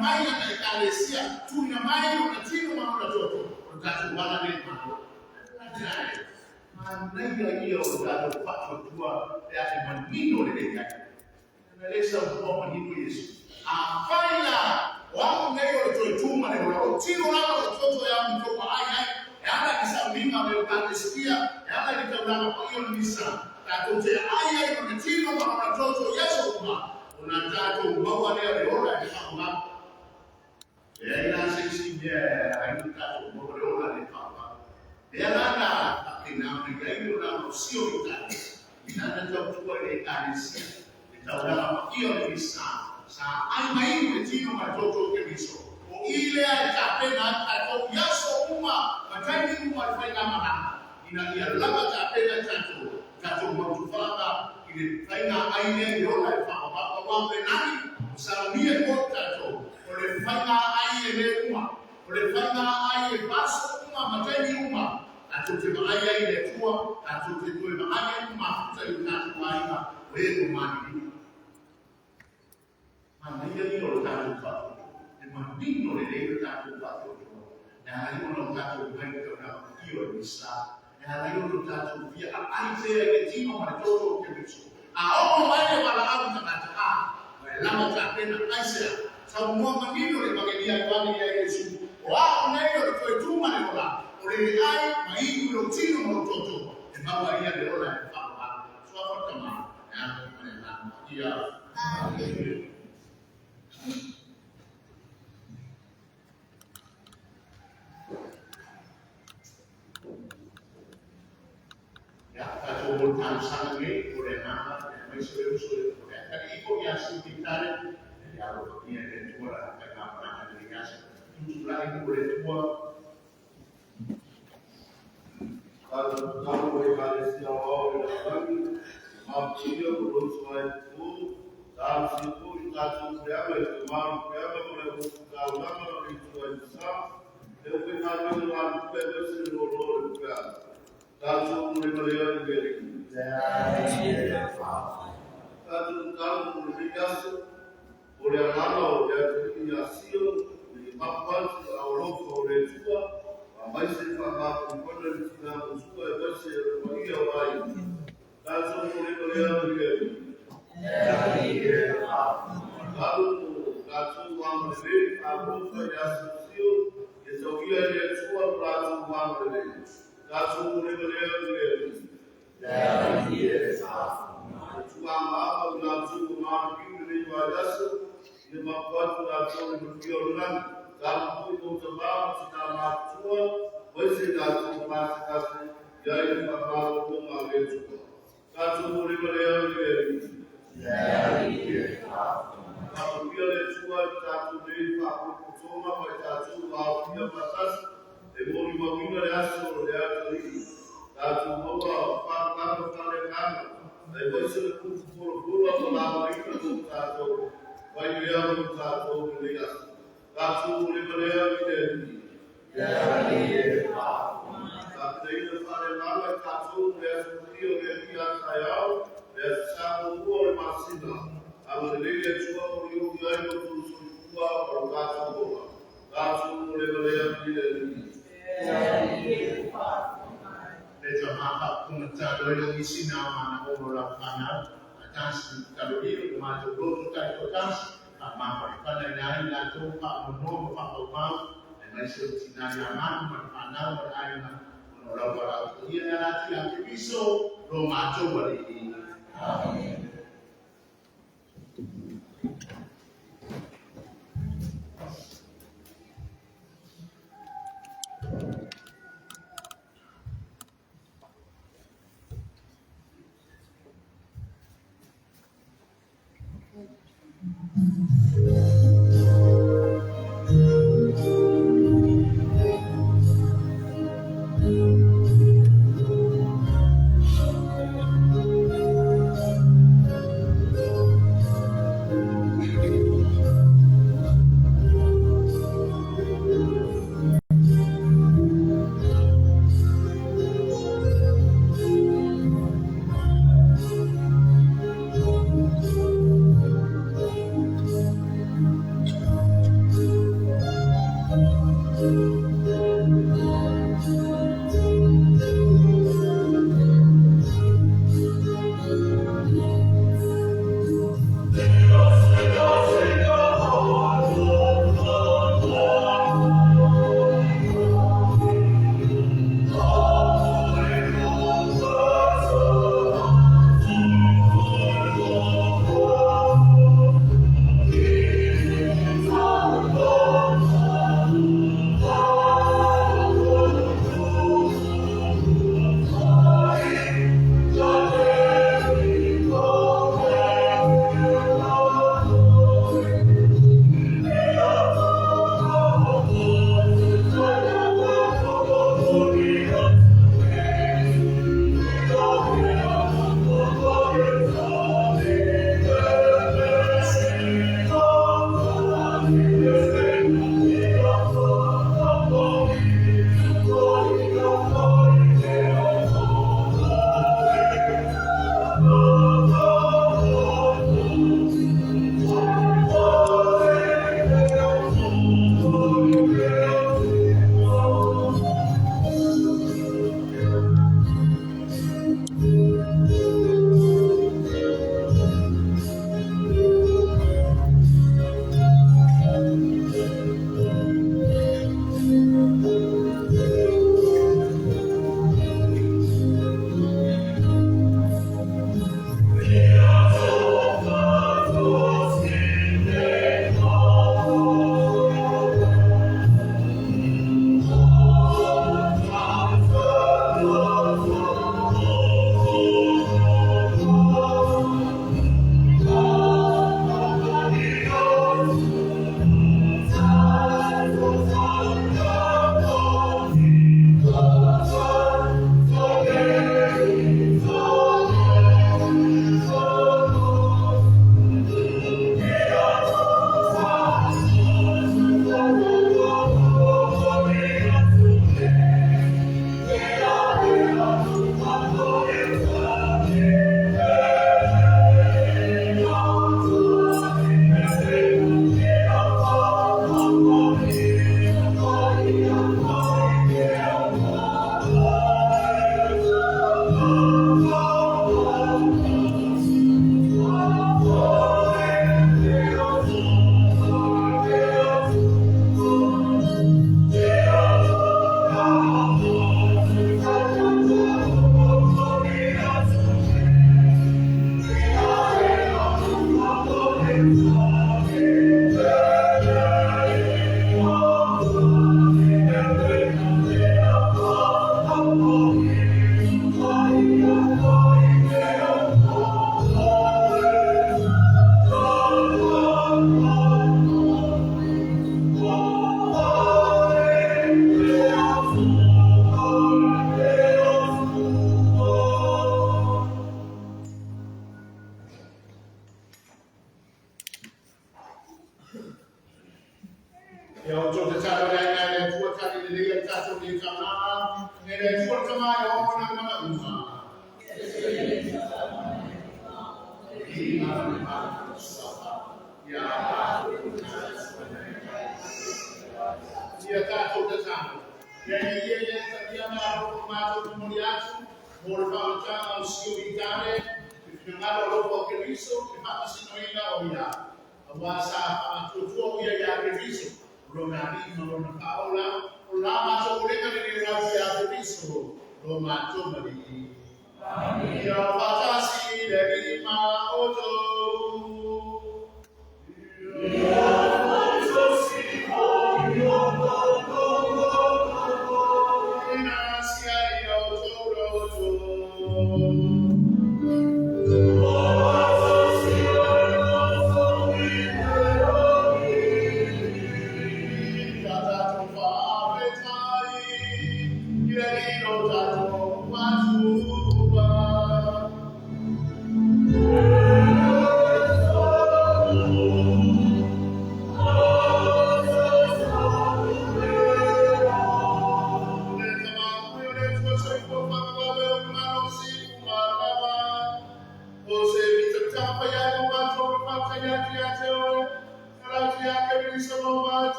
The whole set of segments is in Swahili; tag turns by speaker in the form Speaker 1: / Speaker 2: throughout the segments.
Speaker 1: mai na ekalesia tu na mai na tino maana toto utatu bana ni mambo na hiyo utatu patua ya maneno ile inaeleza kwa maneno Yesu afanya wao ndio walituma na tino na watoto ya mtoto haya yana kisamima wamepandisikia yana nitaona kwa hiyo ni sana tatote haya ni tino na watoto Yesu kwa unataka ubawa leo ni kama ila sisi haitaki ubawa ni kama yana inapiga hiyo na sio vitani inaanza kuchukua ile kanisa nitaona hiyo ni sana aina hiyo ni tino watoto kabisa ile atapenda atato Yesu uma matani umafanya maana ina alama atapenda tatu mtufanga ile faina aina yola kwa wambe nani usalimie kwa tatu ole faina aina uma ole faina aina baso uma matani uma atutema aina ile tua atutema aina mafuta yunatwaina wewe mani hiyo tatu maneno lile tatu na hiyo tatu kwa hiyo ni sawa na hiyo tatu pia aisee tino watoto kabisa au wale walaau takata lama tapenda aisee sababu maneno ile magelia kwani ya Yesu wao nayo tulituma neno la ulilai maiko tino watoto ndio ya neno la Baba sawa kama ya amen. Tentang sangat boleh nama, masalah boleh. Tapi ikut yang sekitar, ya ini ada dua apa yang dikasih. Jumlah itu boleh dua. Kalau boleh Malaysia orang lagi, maksudnya belum semua itu, dalam situ kita sudah boleh buka ulama itu bisa. Tapi kalau dalam proses rolol juga. Kalau mereka beri, kalau mereka boleh malu, dia hasil di papan orang boleh juga, masih faham komponen kita juga masih bagi awal. Kalau mereka beri, kalau orang beri, aku punya hasil, dia dia semua kalau orang beri. Kasu mulai dan dia tuang apa langsung mati dari wajas lima kuat langsung berjualan kamu itu sebab kita masuk masih kasu masih jadi apa pun ada juga kasu mulai dan dia kalau dia jual kasu dari aku semua kasu lalu dia batas Demoni mawinga yaso ya tuli tatu moga papa kama na iweze kufungua mlango ili tatu kwa hiyo tatu kulia tatu kulia ile ya ile tatu ile pale mama tatu ya hiyo ya sayao ya sababu kwa masida amelele chua hiyo hiyo tulikuwa kwa tatu kulia ile Lepas apa pengetahuan yang isi nama orang panah, atas kalau dia masuk kita atas, maka pada hari itu Pak Menor Pak Umar, masih Cina nyaman berpanah berair orang dia nanti yang bisa romaco balik. Amin.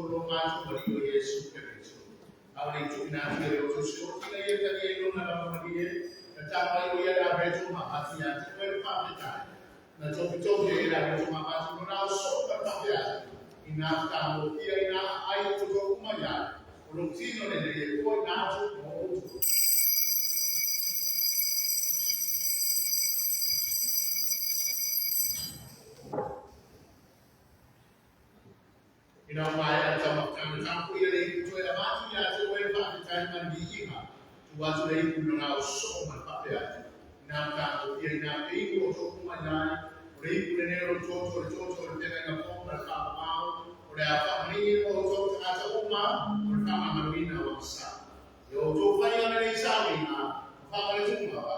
Speaker 1: lo macho Mario Yesu Cristo. Ahora itu nanti ada usul kita yang tadi itu nama dia, tetapi dia ada betul mati yang kita pakai. Nah coba dia ada betul mati mana usul pakai. Ina kamu dia ina ayu tu kumanya. Belum sih no dia kau nato mau. Ina maya sama kamu dia itu ada mati ya sesuai pakai mandi ima. Tuas dia itu nak usul pakai. Ina kamu dia ina itu usul kumanya. Ribu dinero chocho tena na pomba kama mau ora apa mini o chocho ata uma kama marina wa sa yo to fanya na isawi na kama ni tunga ba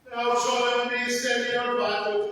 Speaker 1: now so be senior ba to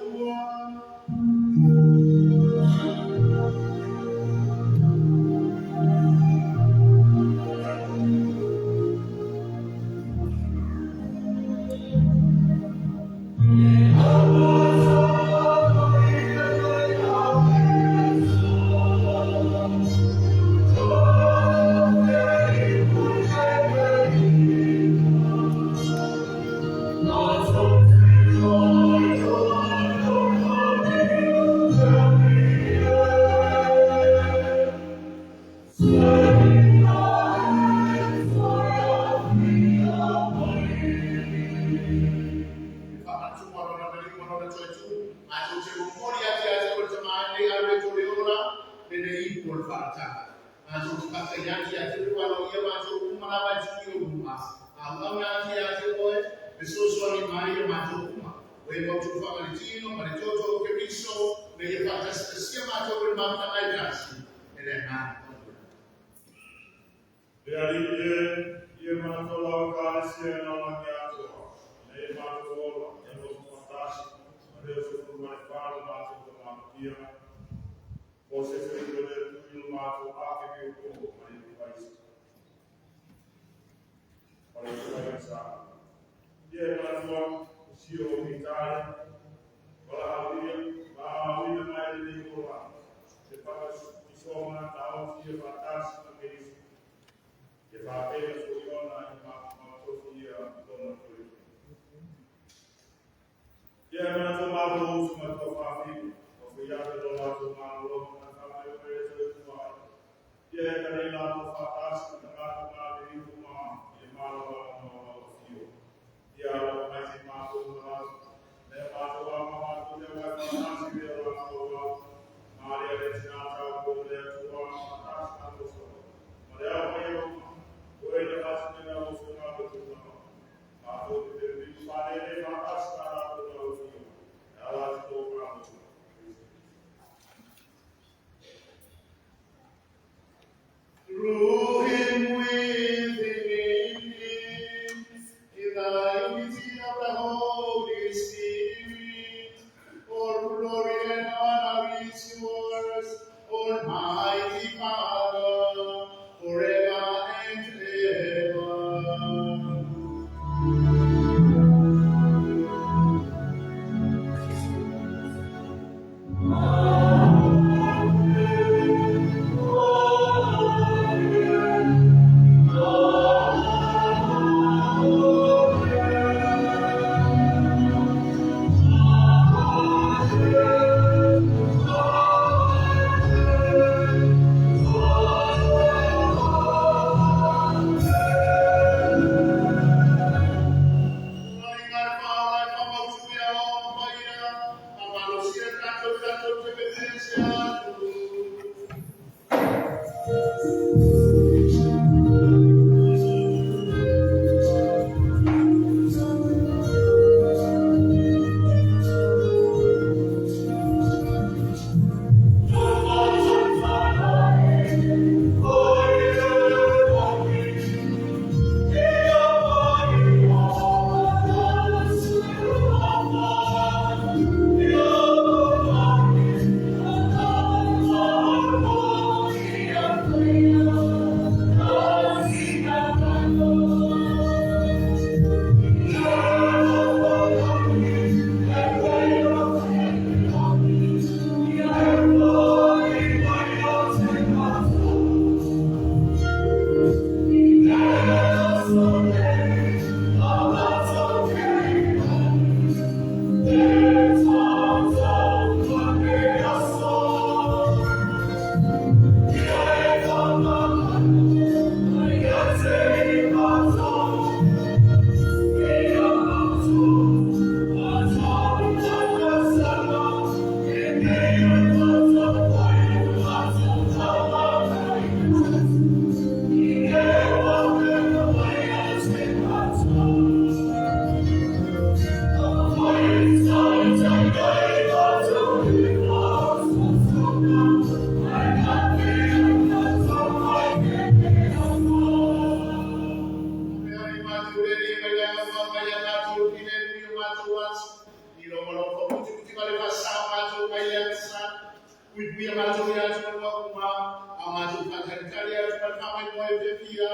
Speaker 1: kuibuia macho yacu kuma amacho katakari yacu kama moyo pia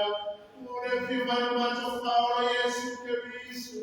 Speaker 1: ore pia macho kwa Yesu Kristo.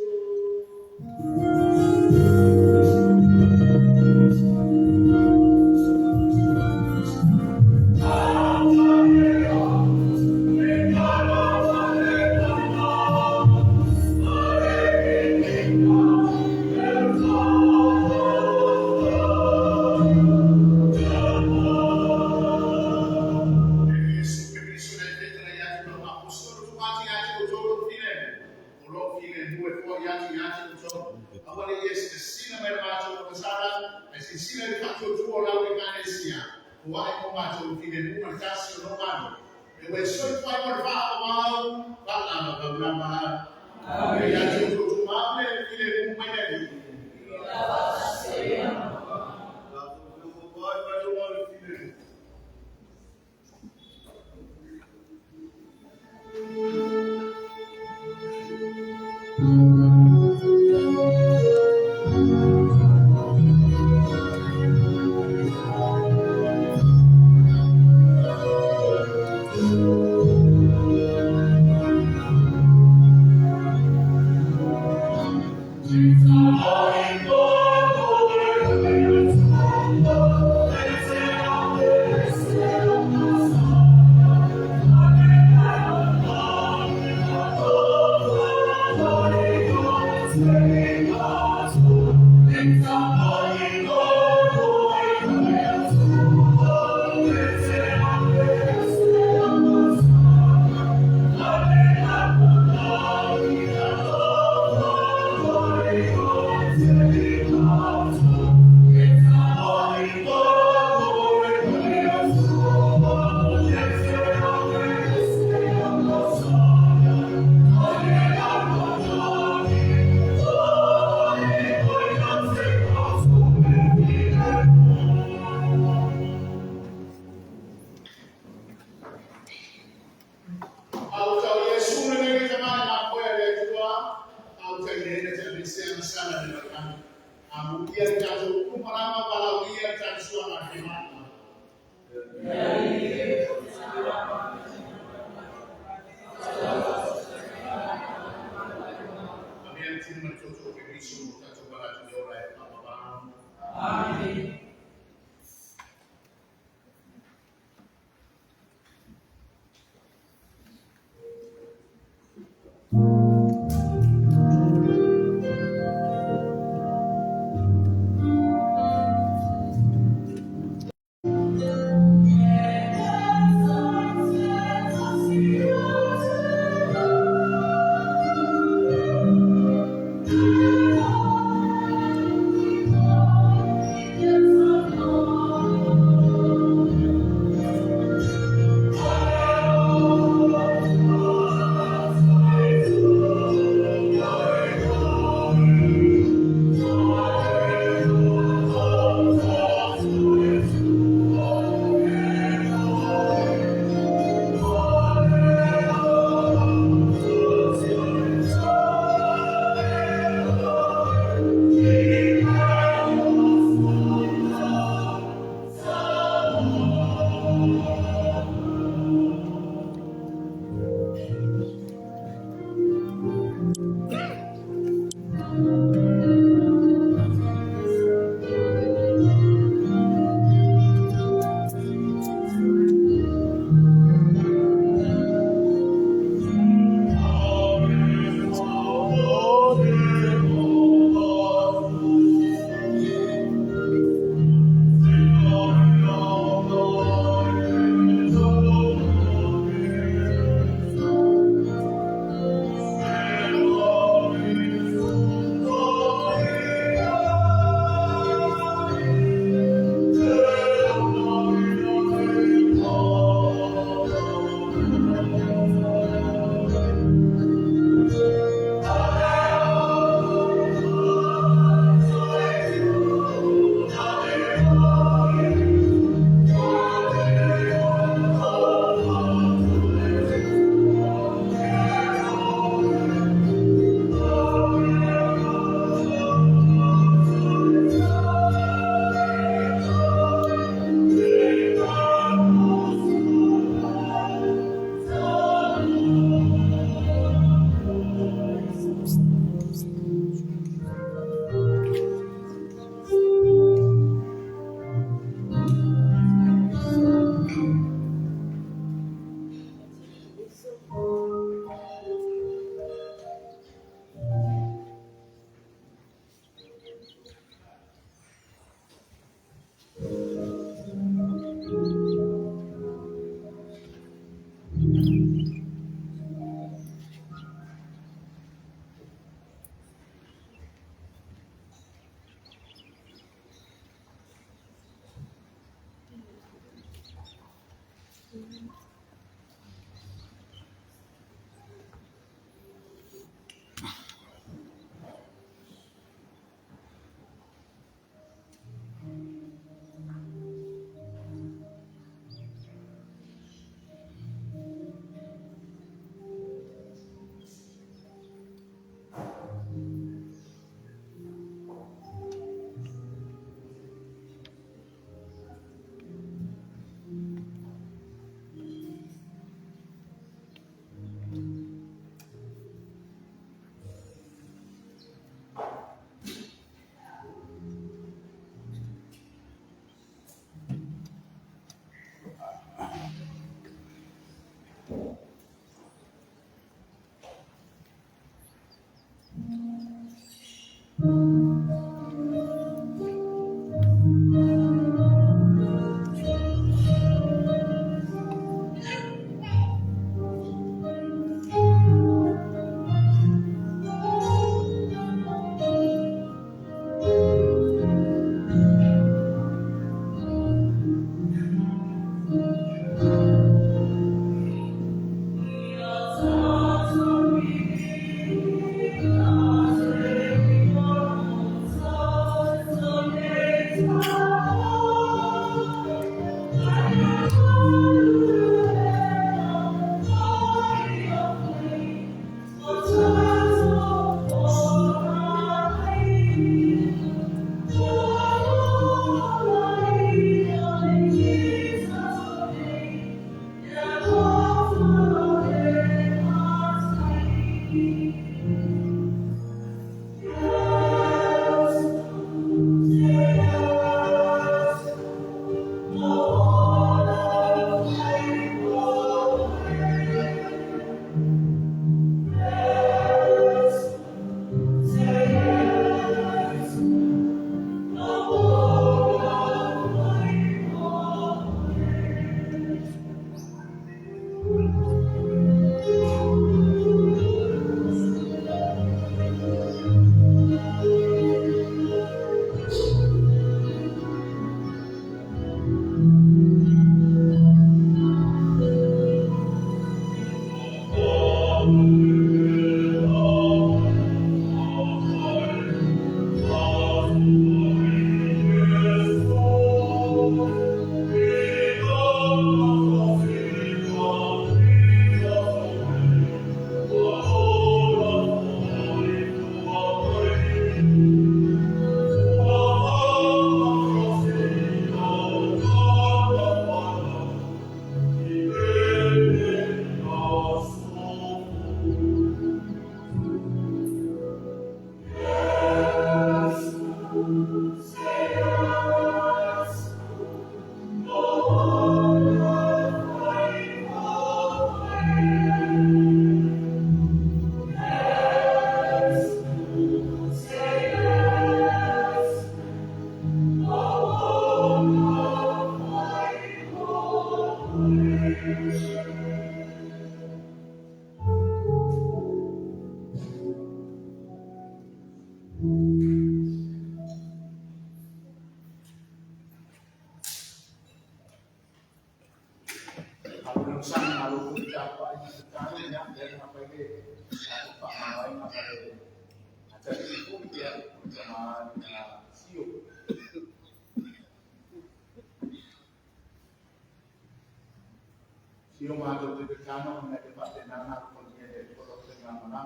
Speaker 1: Sio mato de kama na de patena ko ni de ko de ngana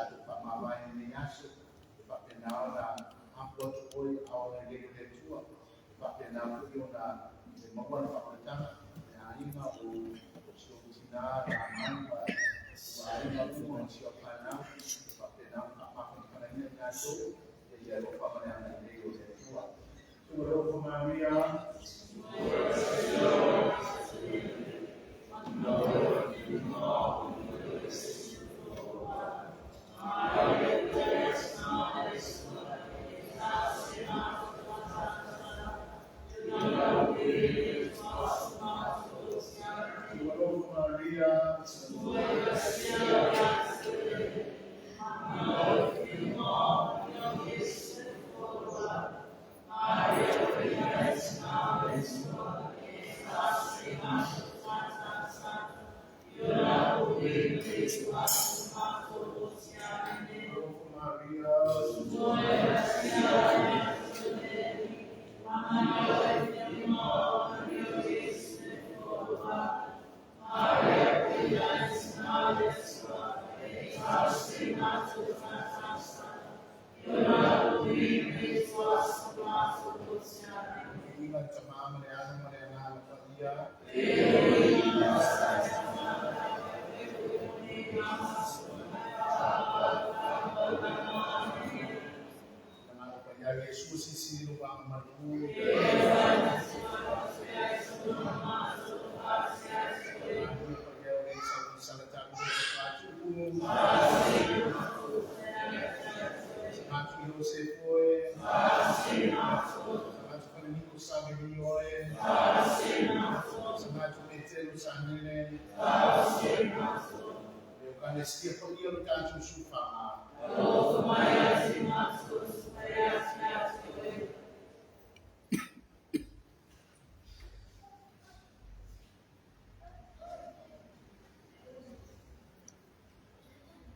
Speaker 1: atu pa mama ni yaso patena na upload oi au de de tua patena ko na de mama na patena ya ina o sio sina na mama wa ina ko sio pana patena apa ko kana ni yaso ya lo pa na de de tua tu Maria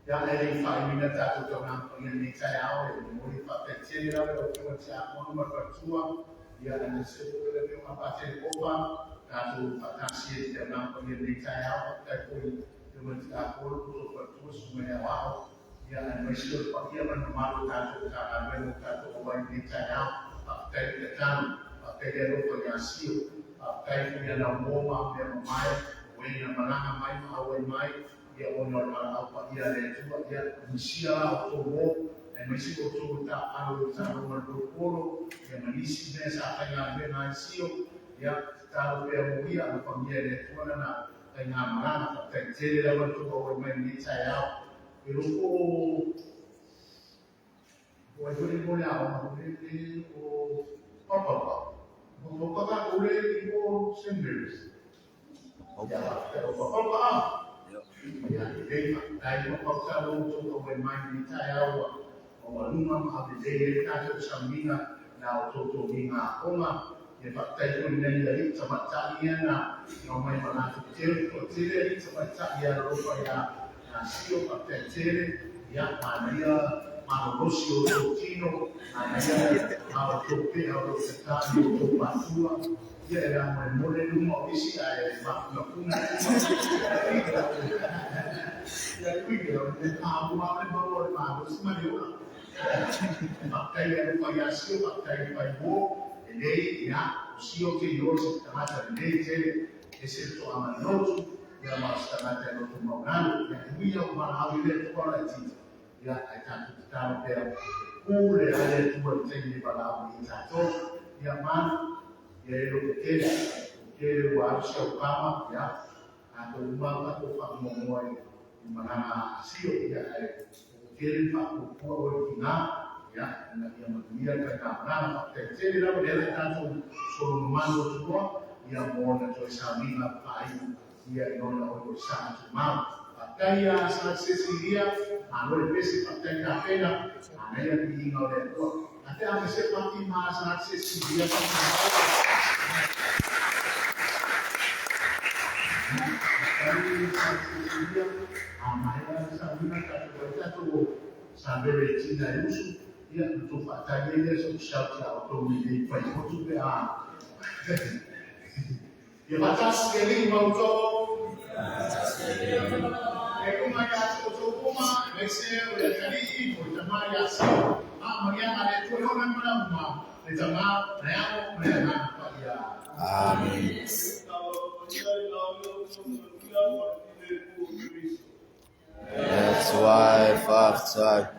Speaker 1: yang dari família tá jogando com ele saya awal mulai pakai ciri lalu kita siap mau berjuang dia ada sesuatu yang pakai opa lalu pakai ciri dalam pemilihan saya awal tapi dengan aku untuk berjuang semuanya awal dia ada mesyuarat pakai malu lalu cara lalu orang di saya pakai ketan pakai dia lupa yasir pakai punya nama dia mai wena malanga mai awal mai dia honor apa dia ada juga dia misia otomo misi otomo tak alu sanu berpolo yang misi desa tengah benasio ya kalau dia mulia apa dia ada tuan anak tengah mana tak jadi dalam tu orang main di saya berupa boleh boleh apa boleh apa kan boleh ibu sendiri ya kalau apa ya, dai mapauta untuk orang main di Taiwan, orang rumah menghabiskan kata sambinga, na untuk minga oma, ya pakai pun dari sama caknya na, orang main mana kecil dari sama caknya rupa ya, nasio pakai ciri, ya mana mau rosio tino, mana mau topi atau sekali untuk pasua. Dia era mulai rumah isi air, mak pun ya kuiyo abu apa bawa bawa semua dia pakai yang payasio pakai paybo ini ya sio que yo se trata de leche es el amanoso ya más trata de lo tomado ya kuiyo para abrir toda la chicha ya hay tanto tal pero kule ale tuwa mtengi pala mitato ya man ya ilo kele wa arsha ukama ya atau umma atau fakmo moy manana sio ya kele fakmo original ya na ya madunia kana paketeli na modele tanto solo mando tuwa ya mona to samina pai ya nona o santo mal Kaya sa Cecilia, ano pesi patay na pena, ano yan hihingaw na ito. At ang kasi pati mga sa Cecilia, kaya sa Cecilia, ang sabi na katuwalita ito, sabi rin na Yusuf, yan, ito patay niya sa shout out, ito may pa ito ito yung batas galing mauto, kumaya sa utuma, kasi ulit kali ito, tama yasa, magyama na ito, yung naman tama, nayamo, nayama, pagya.
Speaker 2: Amen. That's why, Father.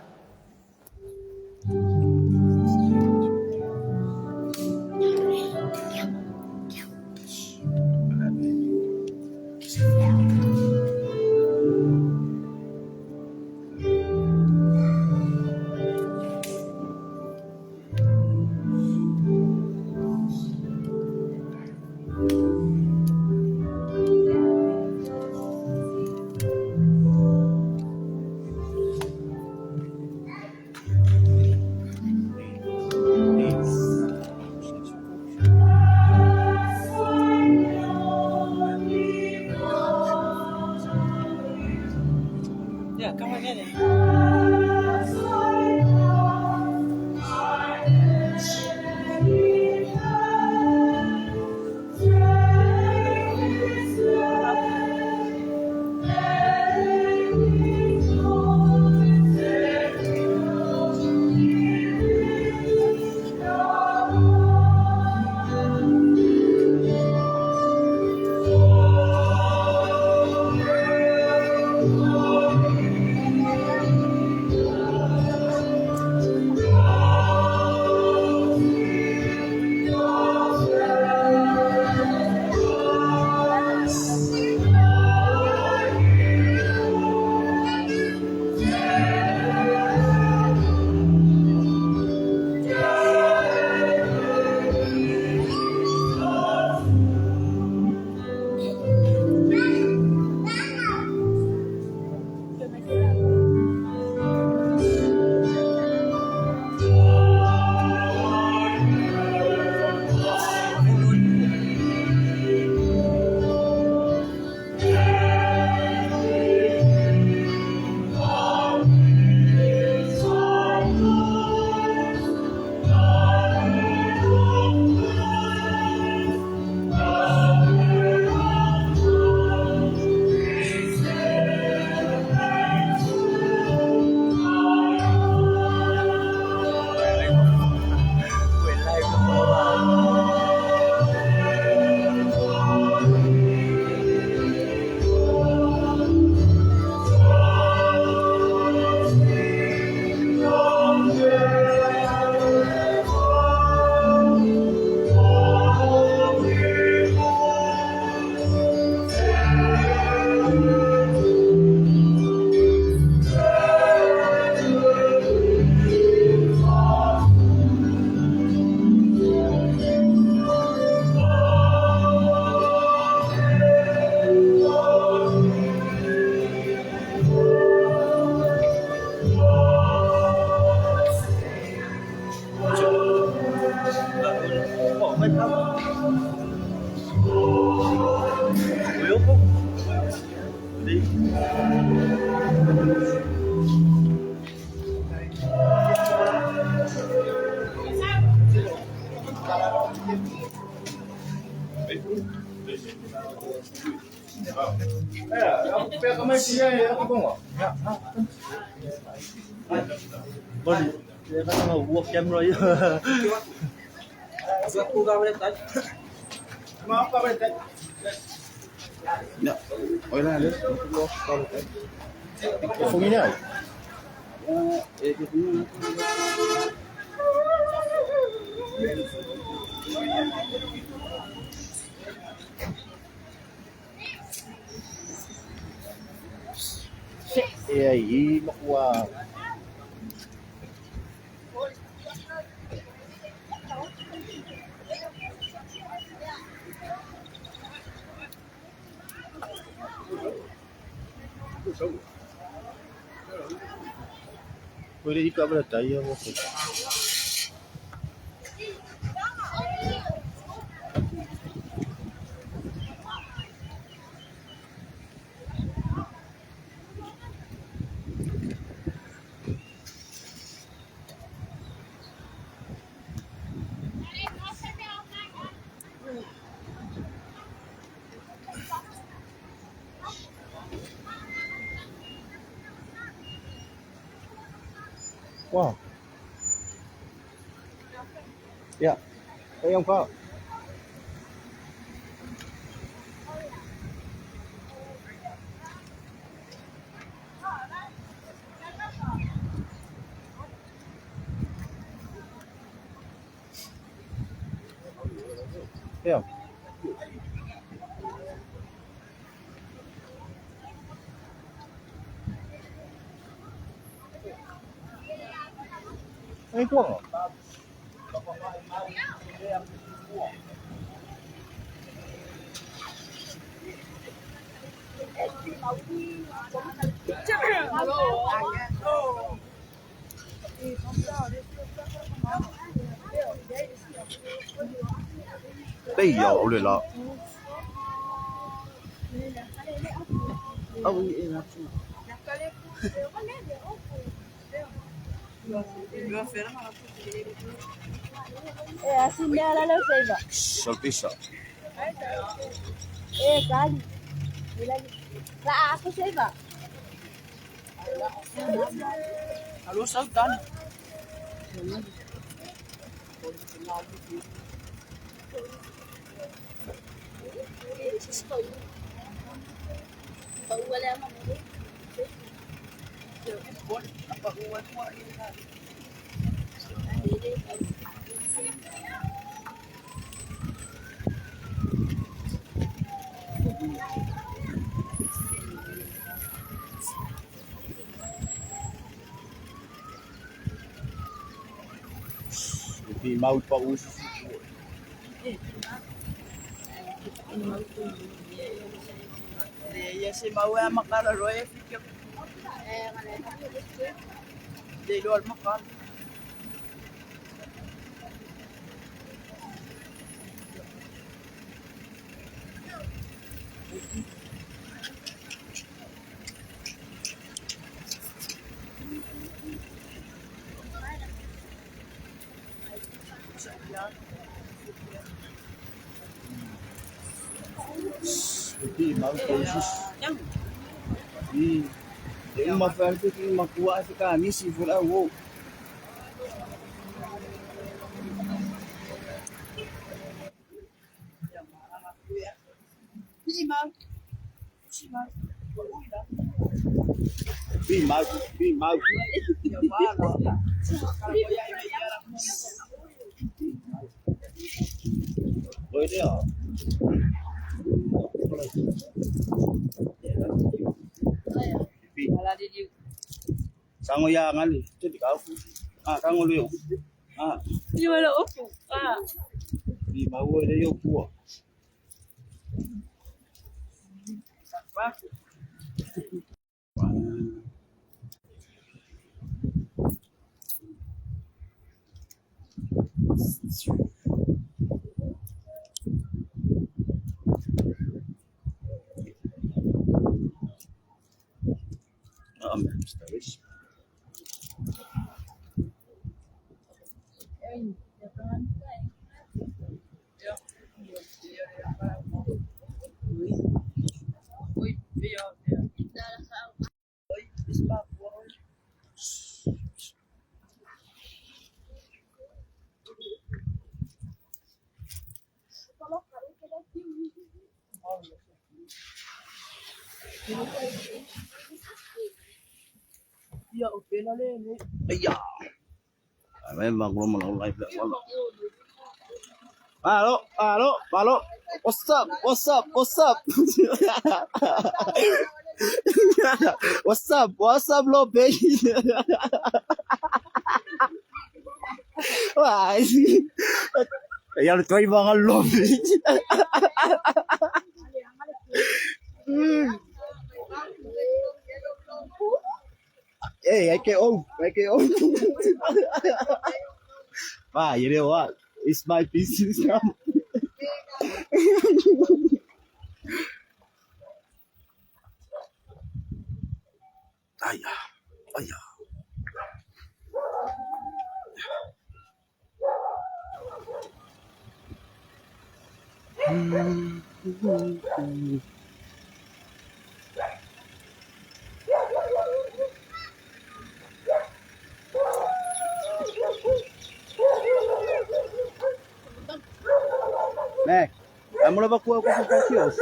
Speaker 3: Yeah, come on in.
Speaker 4: Pega a magia aí, é bom. Boleh. Dia kan mau buat kamera ya. Satu kamera tadi. Maaf kamera tadi. Ya. Oi lá, né? Fogo aí. E aí, makuha. Pwede ikabra tayo mo. Wow. Ya. Ayun ka. Ayun. Ay, ko. Bây giờ rồi là.
Speaker 5: Assim dela não sei, vá.
Speaker 4: Saltisa.
Speaker 5: Kali. Lah aku sei, vá.
Speaker 3: Alô, saltando.
Speaker 4: Di mau pa uso.
Speaker 3: Ya se mau é makara roe fica. De luar makar.
Speaker 4: Di mau pa uso. Di uma frente que makuha sa kani si fula wo. Di mau. Pwede ah.
Speaker 3: Wala din yung
Speaker 4: Sango yangan eh. Jadi kau. Sango lu.
Speaker 3: Hindi wala upo.
Speaker 4: Di mau ada yo kuah. Stories.
Speaker 3: Uy, biyo. Uy, bispa po. Ya, okay na lele.
Speaker 4: Aya. Memang belum mau live dah. Halo. What's up? What's up? What's up, Lope? Wah, yang tuai banget Lope. Hey, I KO. Wah, you know what? It's my business now. Ayah. Nek, kamu lepas kuah konsultasius.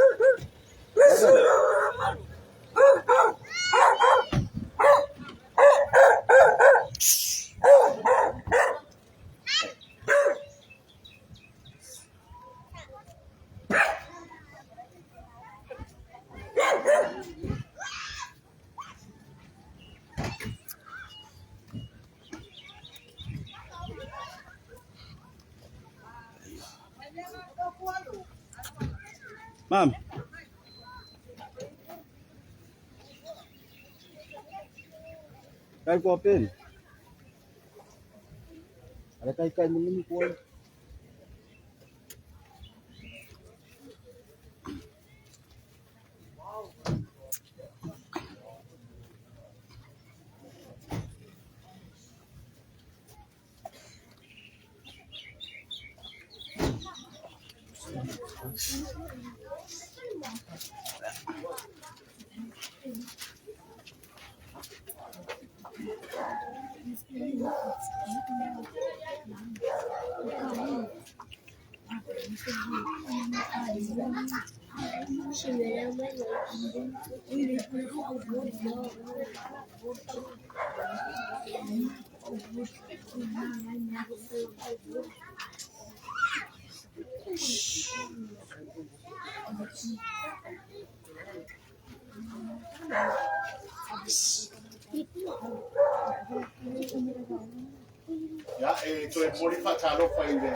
Speaker 4: Mam. Kain kuapin. Ada kain ini kuah.
Speaker 1: Ya, tu e mori whakaro whai re.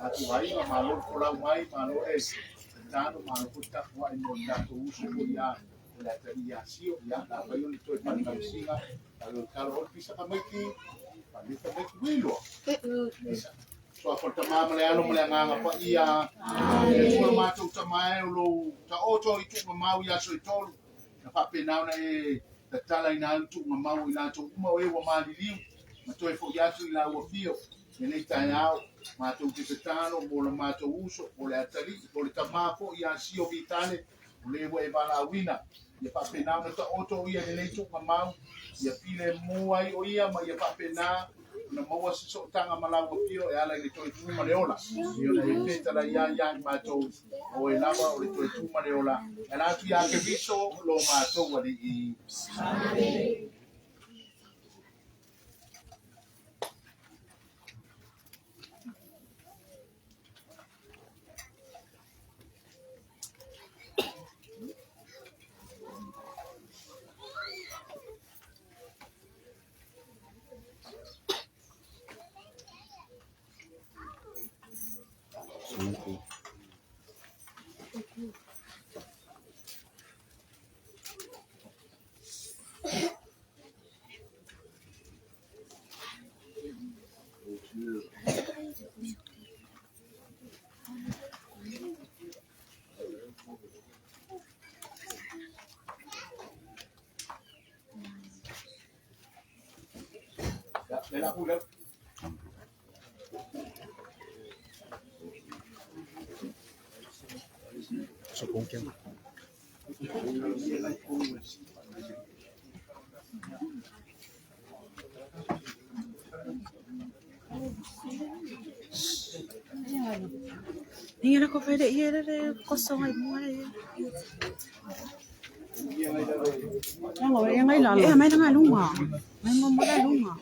Speaker 1: Atu hai ma malo kora mai, malo e tano malo puta kua i mo tato uso mo ia. La te ia sio, ia la wai oni tu e pangamsinga. Alo karo o pisa ka maiki, panita maiki wilo. So a porta mama le ano mole nganga pa ia. E kua mātou ta mai ulo, ta oto i tu mamau ia so i tolu. Na whapenau na e ta tala ina tu mamau i lato uma o e wa maliliu. Ma toi fo yatu i la ua fio, e nei tai au, mātou te petano, mo le mātou uso, mo le atari, mo le tamako i a sio vitane, mo le ua e wala awina. Ia whapenau na ta oto ia ne nei tuk mamau, ia pile muai o ia, ma ia whapenau, na maua se so tanga malawa fio, e ala i le toi tuma le ola. Io na e petara ia i mātou, o e lawa o le toi tuma le ola. E nātu ia ke viso, lo mātou wali i. Amen. Ya, udah.
Speaker 4: Sokongkian.
Speaker 3: Tinggal aku pada iya deh kosong aja mulai. Yang ngay lalo. May nga lunga. May mga lunga.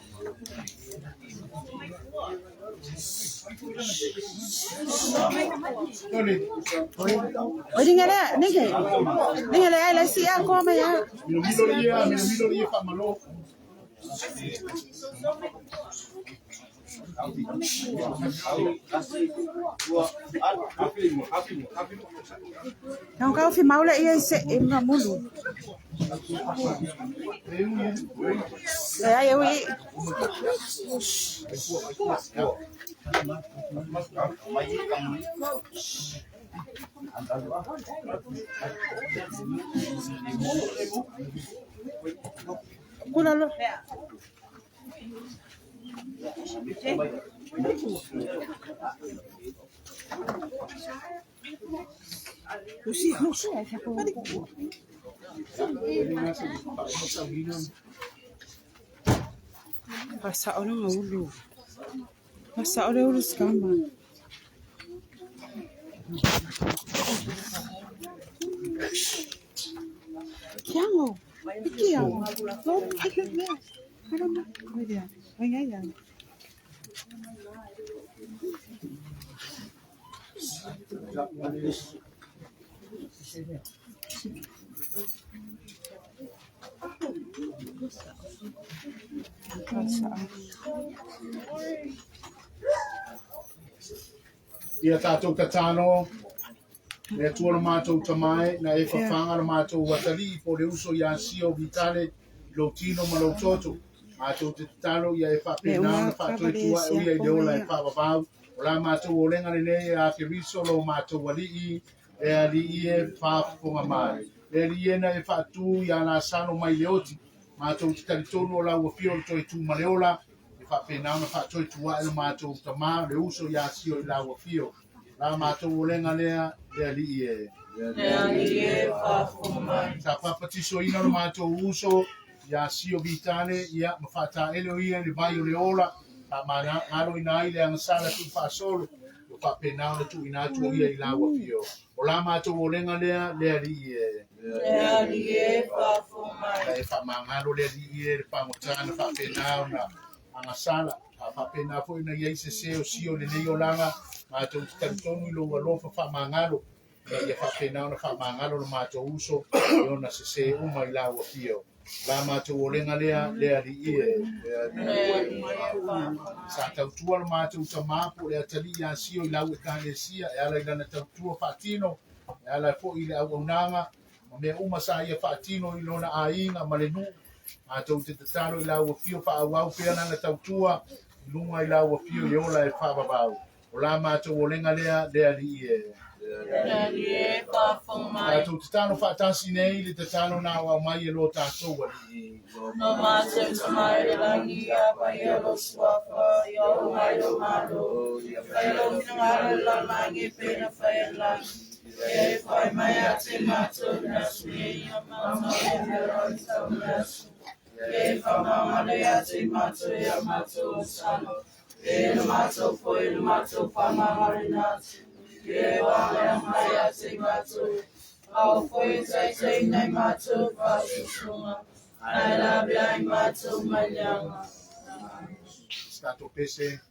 Speaker 3: Oi, dingale, dingale, ai lai sia come ya.
Speaker 1: Milo ia fa malo.
Speaker 3: Não kau fi maula ia se imna mulu. Ya eu i. Kula lo. Passa olha o ulu. Passa olha o ulu skamba. Kiango. Kiango. Lo pakai dia. Karena dia. Banyak ya.
Speaker 1: Ia tātou tatano, e tuana mātou tamai, na e whawhanga na mātou watali, po le uso ia sio vitale, lo tino ma lo toto. Mātou te tatano, ia e whapena, na whātou e tua, e ia i leola e whawawau. O la mātou o lenga ne a ke riso lo mātou walii, e a li e whaafonga mai. E li e na e whaatu ia la sano mai leoti, mātou te taritonu o la ua fio to e tu maleola, whapena na whātou e tua e mātou tamā, le uso ia sio i la ua fio. La mātou o lenga lea, e a li e. Sa papatiso ina no mātou uso, ia sio vitane, ia mawhata eleo ia ni vai o leola, ta mana alo ina ile ang sala tu fa solo o pa pena o tu ina tu ia ila wa fio o la ma tu o lenga lea li e fa fuma e fa mangalo le li e fa motana fa pena na ang sala fa pena fo ina ia se o sio le le olanga ma tu tantonu lo lo fa mangalo e fa pena na fa mangalo ma tu uso yo na se o mai la wa fio la mātou o lenga lea li e. Sa tautua la mātou ta māpo lea tali ia sio i lau e kāne sia, e ala i lana tautua whaatino, e ala fo i le au aunanga, ma mea uma sa ia whaatino i lona a inga ma le nu, mātou te tatalo i lau a fio wha au au pia nana tautua, i lunga i lau a fio i ola e whababau. O la mātou o lenga lea li e. Tu tano fa tansi nei le tano na wa mai lo ta so wa
Speaker 6: no ma se mai la ni pa ya lo swafa yo mai lo malo fa lo no la la ni pe na fa la e fa mai a te mato na sui ya ma no e ro sa na e fa ma le a te mato ya mato sano e no mato foi no mato fa ma na e wa mai a te mato au foi sei nei mato fa sunga ai la bia mato manyanga
Speaker 1: stato pese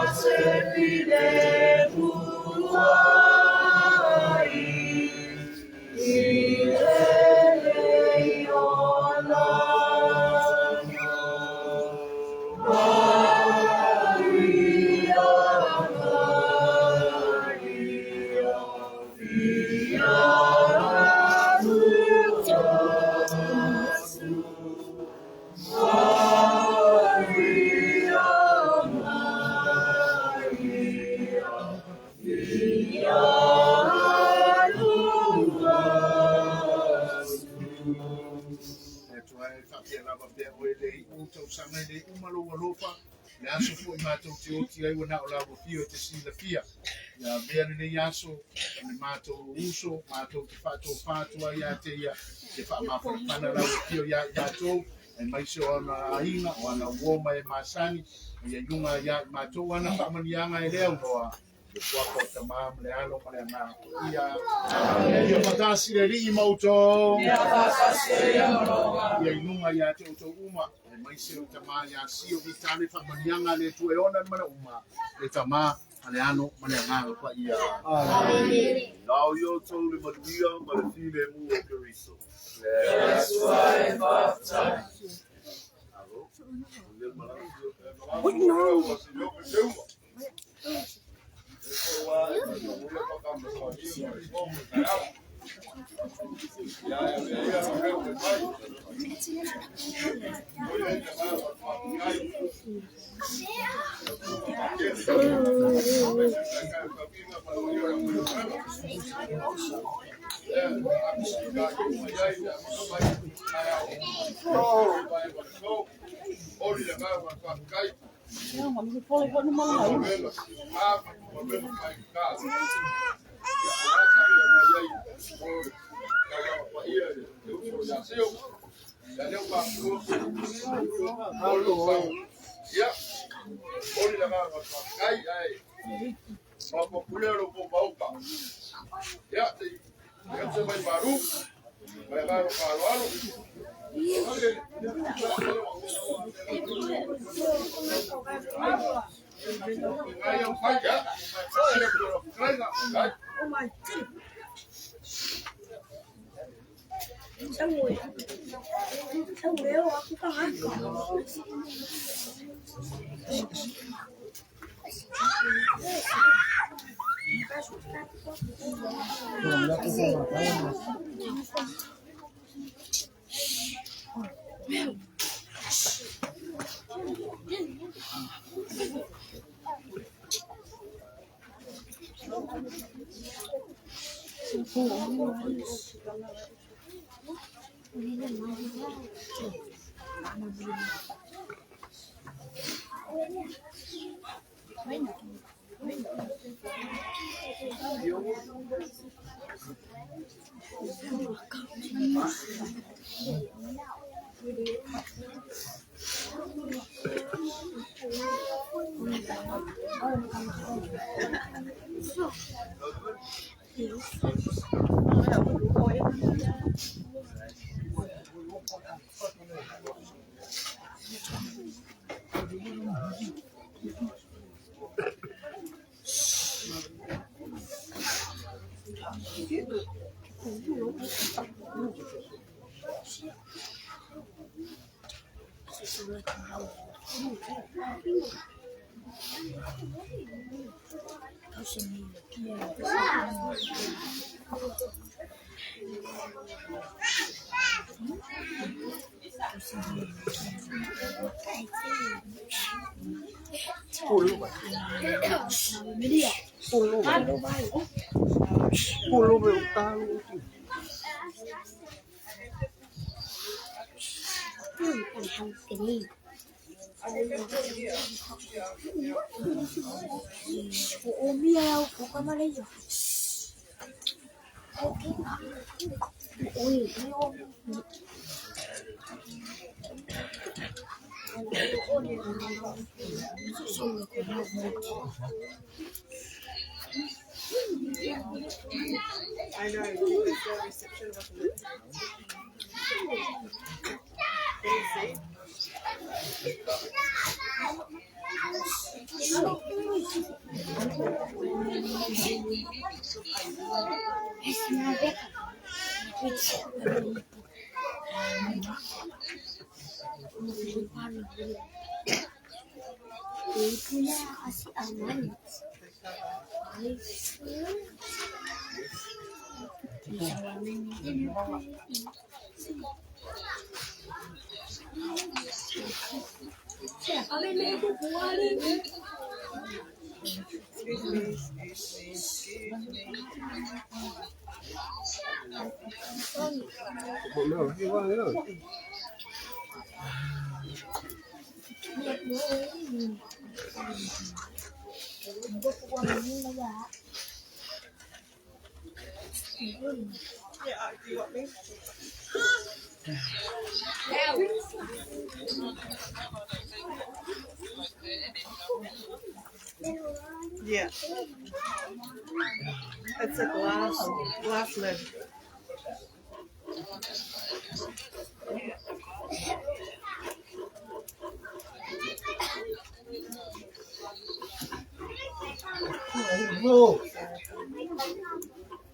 Speaker 6: Blessed be
Speaker 1: Le aso fu I mātou te oti ai wana o lawa fio te sila fia. Ia mea ni aso, ni mātou uso, mātou te whātua ia te ia, te whaamawhana lawa fio ia tōu, e maise o ana inga, o ana uoma e māsani, ia yunga ia mātou ana whaamanianga e leo noa, e kuako te māma le alo, ma le ana ia. Ia whatasi le rii mauto. Ia whatasi le rii mauto. Ia yunga ia te oto uma. Mai se o tama ya sio vitale fa manianga le tu eona mana uma le tama ale ano mane nga kwa ia now yo told him what we are but the feel mu o Cristo that's why five times
Speaker 6: I know, the reception was Yeah. It's a glass lid.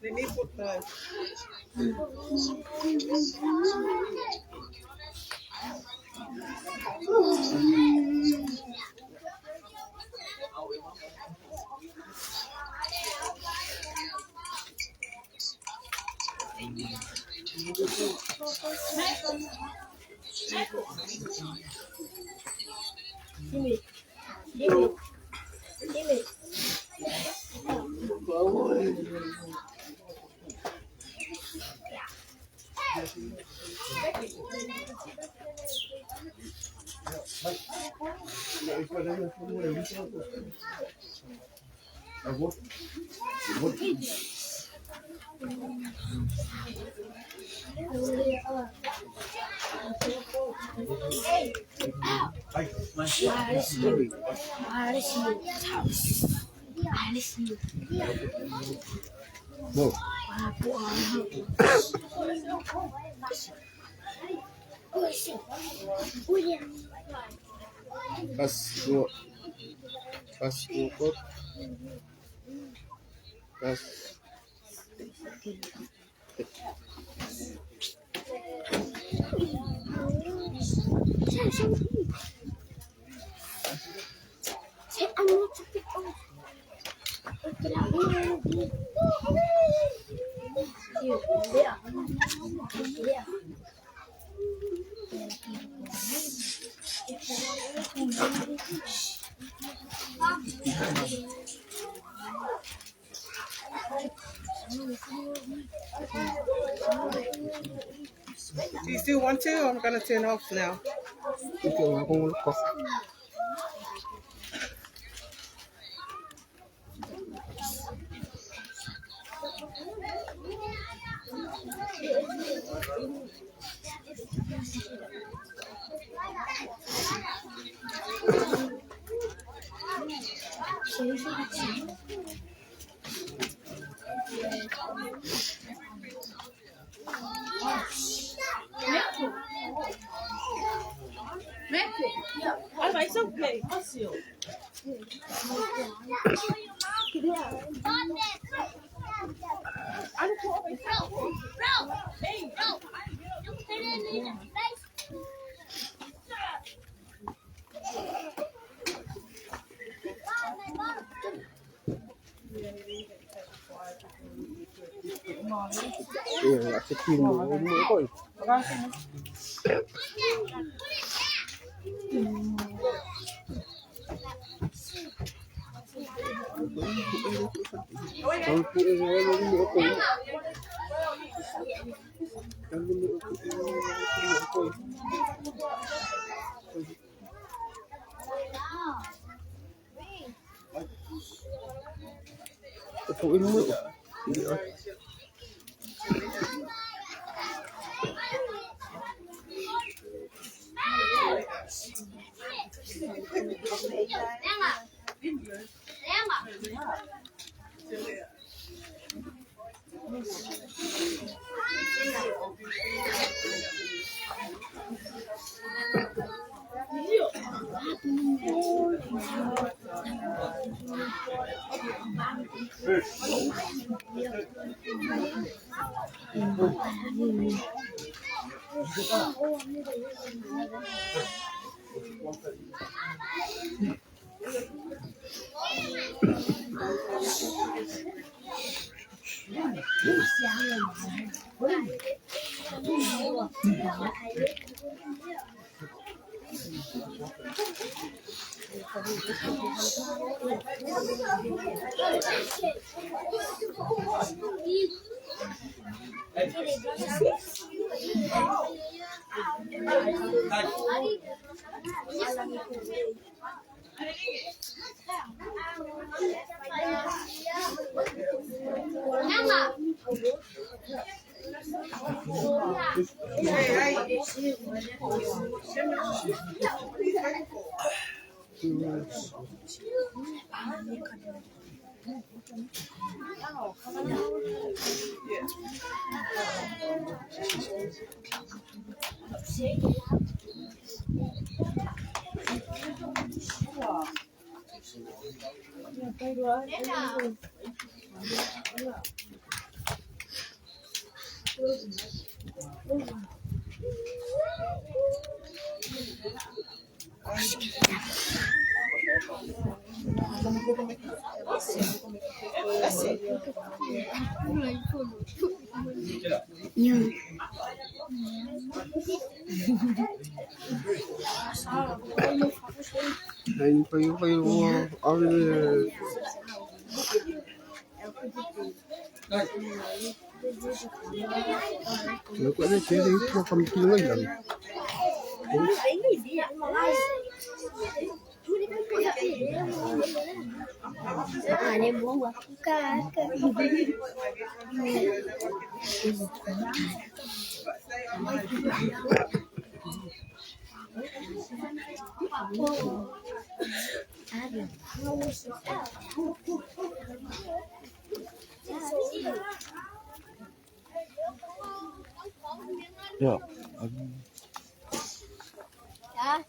Speaker 6: Let me put the Do you still want to? I'm going to turn off now.
Speaker 7: Aí foi eu conheci ele com a família
Speaker 5: Ele é bom, caraca.
Speaker 2: Ja.
Speaker 5: Tá?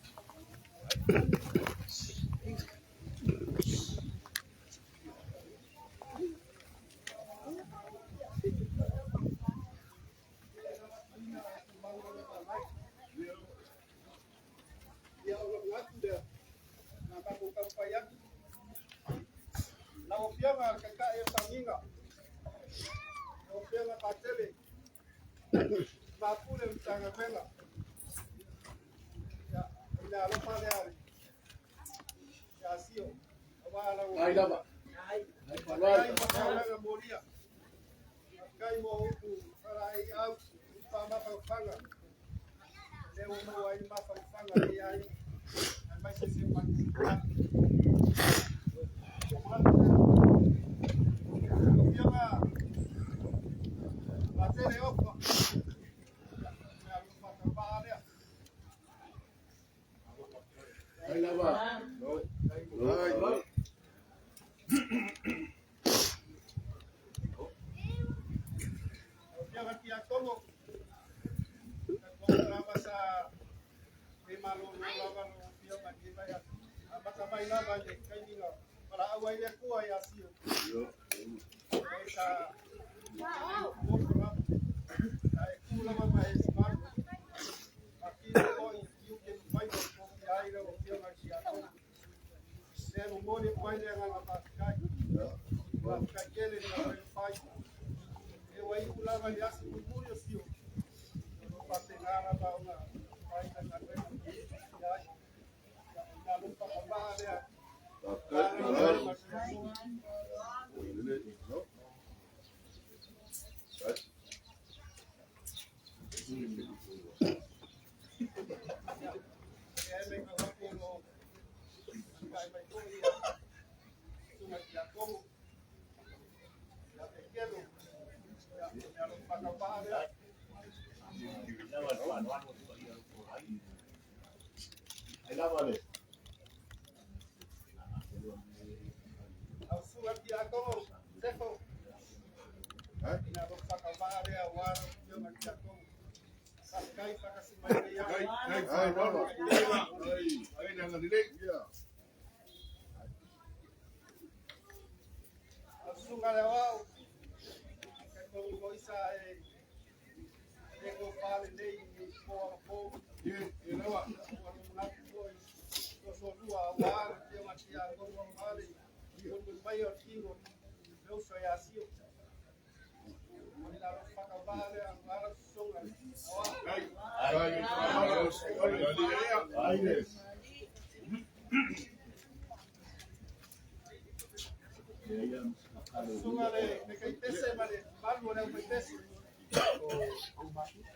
Speaker 7: Sunga le kai tese male malu le kai tese.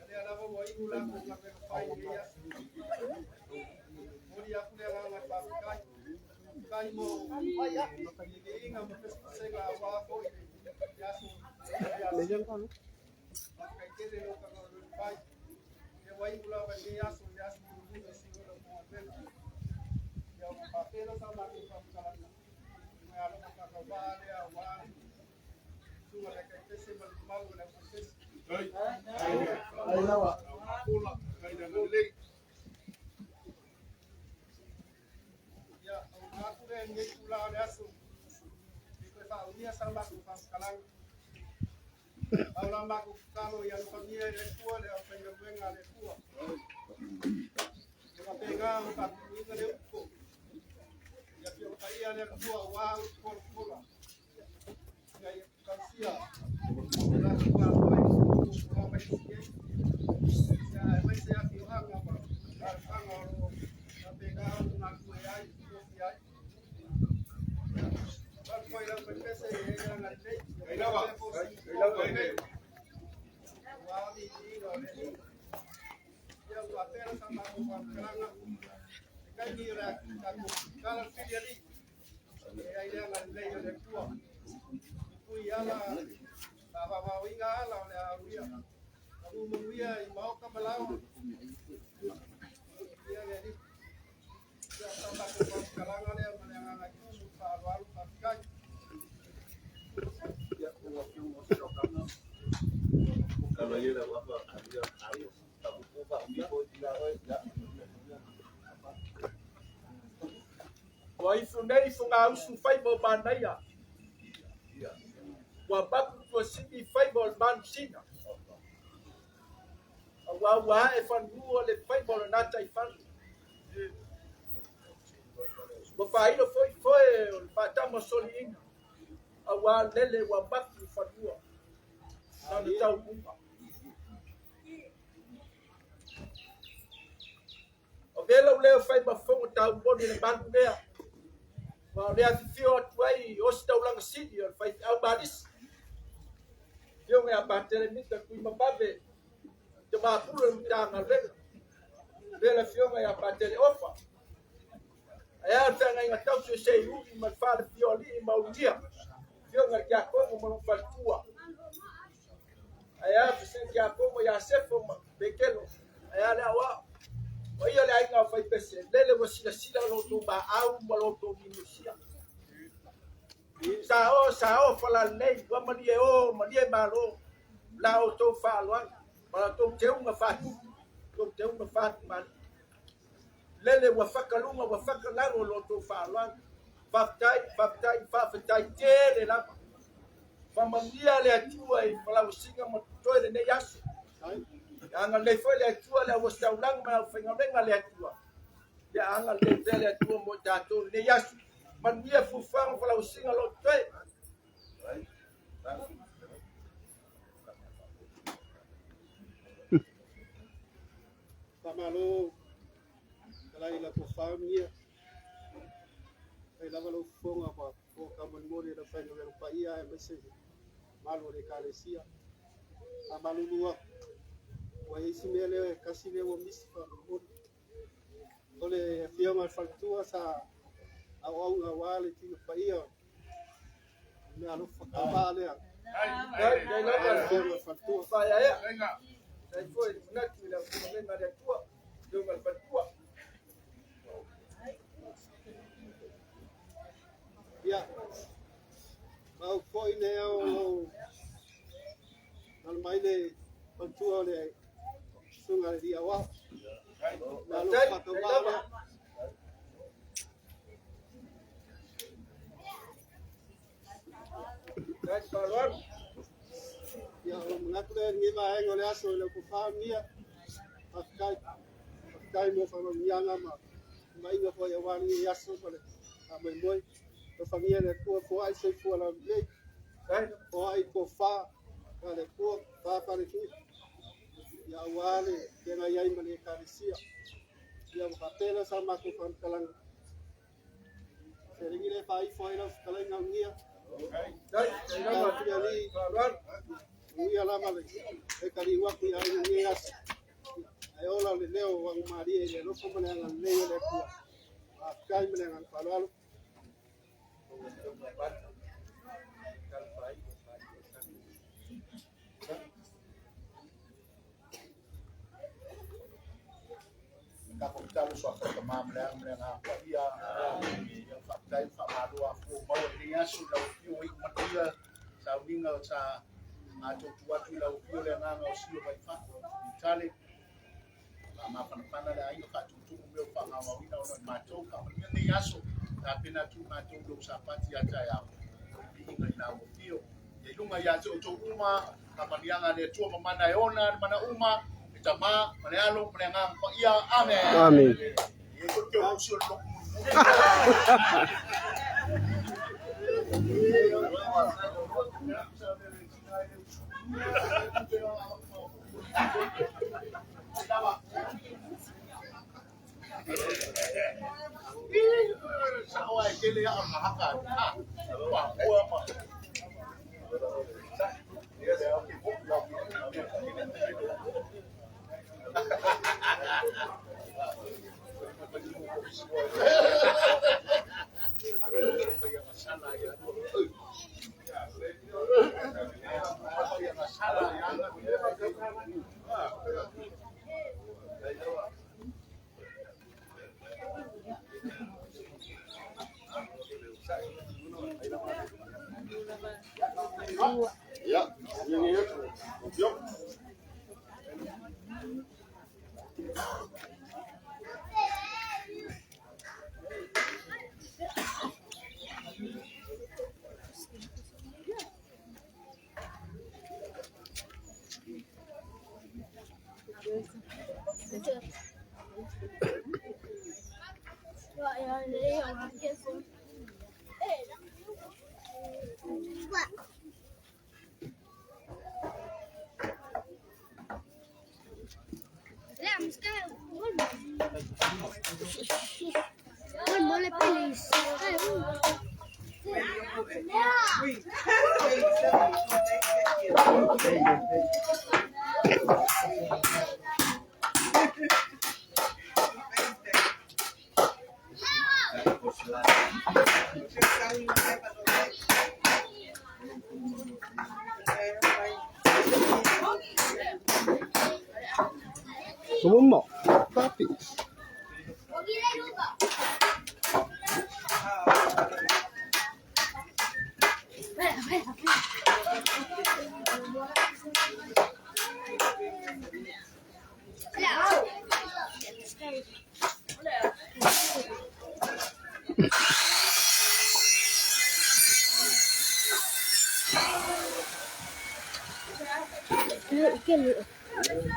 Speaker 7: Ele ala mo i ula ko la pe pai dia. Mori aku le ala la pa kai. Kai mo ai ya. Ni inga mo se ga wa ko ya su. Le jang kan. Kai tese lo ka pai. Ke wai ula ba dia su ni si lo mo vel. Ya pa pero sa ma ko ka la. Ala ka ka ba le wa. Sunga le kai tese malu le kai tese. Ai lawa. Pula kai da le. Ya, aku le ngi pula le asu. Ko fa unia sama ku fa kalang. Aula ma ku kalo ya famia le tua le apa yang venga le tua. Ya pega ka ni le ko. Ya pio kai le tua wa ko pula. Ya kasia. La tua
Speaker 8: Wai funei funga usu fai bo bandaya. Wa baku to sini fai bo ban sina. Wa e fan duo le fai bo na tai fan. Bo fai no foi o fatama solinga. Wa lele wa baku fan duo. Na ni tau kumba. O bela o leo fai ba fongo tau bo ni ban bea. Wa le afio tuai osta ulang sidi o fai au badis. Yo me apatere mita kui mababe. Yo ma pulu mita ngalebe. Bela fio me apatere ofa. Aya tanga inga tau se sei uki ma fale fio li ma udia. Fio ngal kia kongo mo fatua. Aya pesen kia kongo ya sefo ma bekelo. Aya le awa. Wa ia le ainga fai pese. Lele mo sila lo to ba au mo lo to minusia. Sao fala nei wa malie o malie malo la o to fa lo ma to te uma fa to te uma fa ma lele wa fakaluma wa fakalaro lo to fa lo fa tai te la fa mandia le atua e fala usinga mo to le nei aso anga le foi le atua le o sta ulang ma fa nga le atua ya anga le atua mo tato nei aso man dia fufang fala usinga lo toe
Speaker 7: Pamalo kalai la ko famia ai lava lo fonga pa ko kaman mori la fa no pa ia e mese malo de kalesia amalu lua wa isi mele kasile wo misfa ole fio mal faltua sa au wale ti pa ia me alo fa vale
Speaker 8: dai la
Speaker 7: faltua
Speaker 8: fa ya dai foi na tu la ko na de tua yo mal fatua
Speaker 7: ya mau foi ne o al maile faltua le sunga di awa na lo fa to vale
Speaker 8: dai palor
Speaker 7: ya mengaku ngi ba ngo le aso le ku famia akai mo fa mianga ma mai ngo fo ya wani ya so le mai moi to famia le ku ai se fu la le
Speaker 8: dai
Speaker 7: o ai ko fa le ku fa pa le tu ya wale ke na yai mane kalisia ya ka tela sama ku fan kalang seringi le fai foi la kalang ngia Đấy, đấy là mà bây giờ đi vào đó. Ui là mà cái cái đi qua cái ai nghe ngắt. Ai olah le leo wang ma dia le lo kuma le ngan le le ku. Kai me ngan pa lo.
Speaker 1: Kapita suatu kemam yang apa dia yang fakta famadu aku mau dia sudah piu matia saudinga sa atau tuatu lau piu yang ngang usio baik fak Itali ma pana da ayo ka tutu meu pa ngama wina ono mato ka ni yaso tapi na tu mato do sapati acha ya inga ina piu ye lunga ya to uma kama dianga de tu mana yona mana uma Tama, manalo, manangang, iya, amen.
Speaker 7: Amen.
Speaker 1: Ikut ke usul lo. Sawai kele ya mahakan. Wah, apa? Ya, ini ya. Yuk.
Speaker 5: Boleh please.
Speaker 7: Semua mau tapi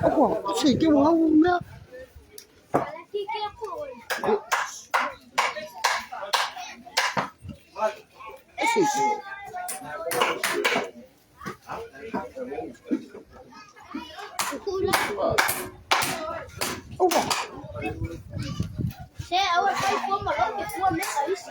Speaker 7: apa sih ke mau ya
Speaker 5: Saya awal kali gua malah gua mesais.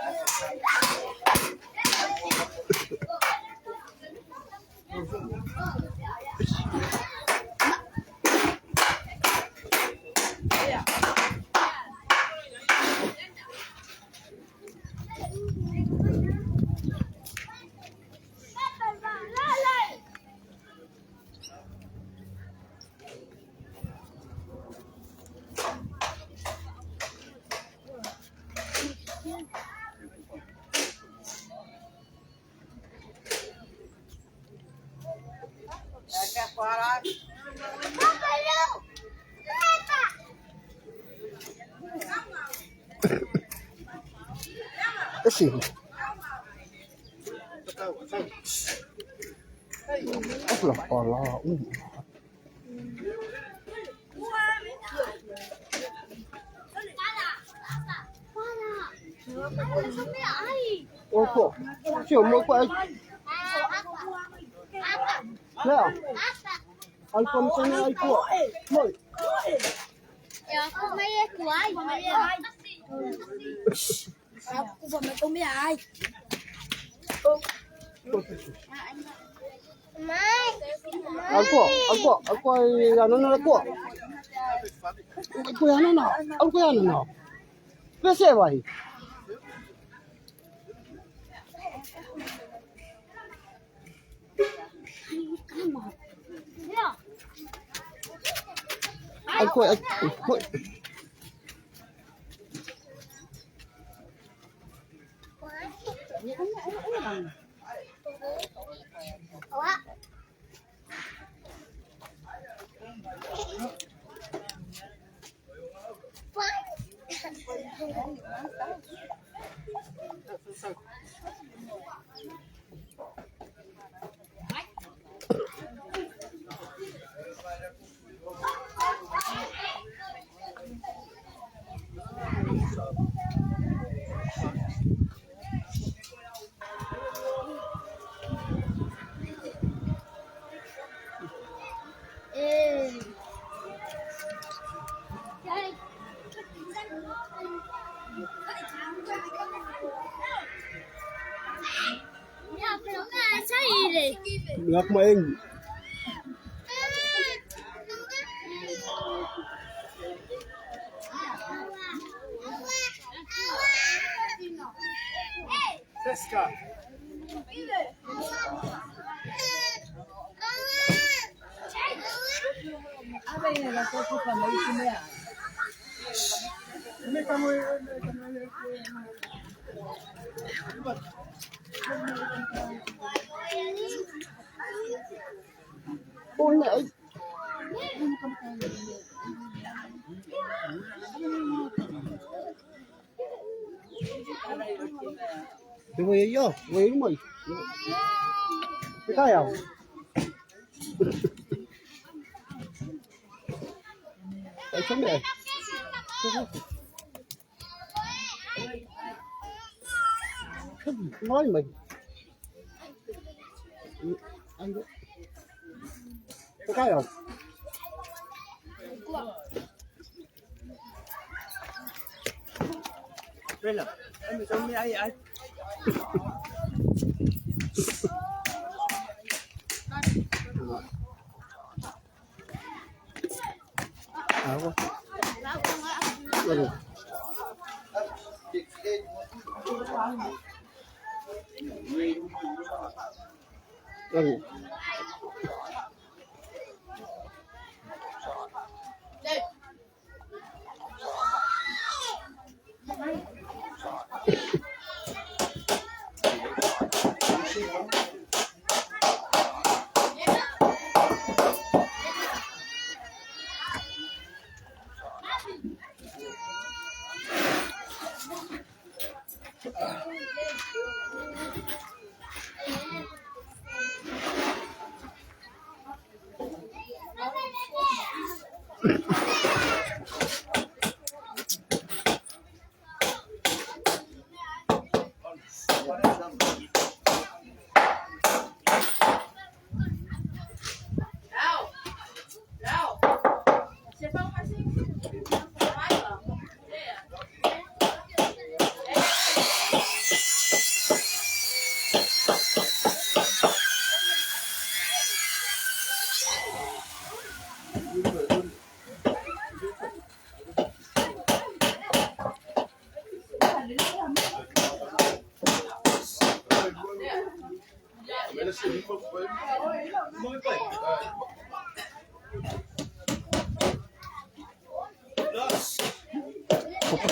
Speaker 7: sih Allah Allah Opo, siya mo pa Leo, alpam sa na ay po Moy
Speaker 5: Ya, aku main kuai, main. Aku buat macam ni ai.
Speaker 7: Aku ano na ako. Aku ano na. Aku ano na. Pese vai. Aku ngak maing. Seska. Ôi lại Cái quỳ vô, quỳ đúng rồi. Cái tay à? Đấy xuống đây. Nói mình. Anh đó. Cái không? Đây là em trong đây ai ai? À không? Rồi. Rồi.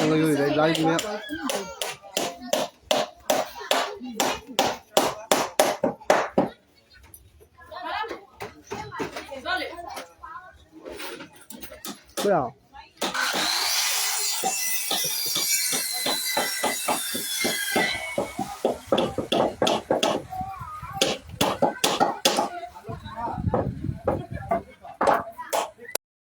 Speaker 7: Ôi đây lại mẹ. Bây giờ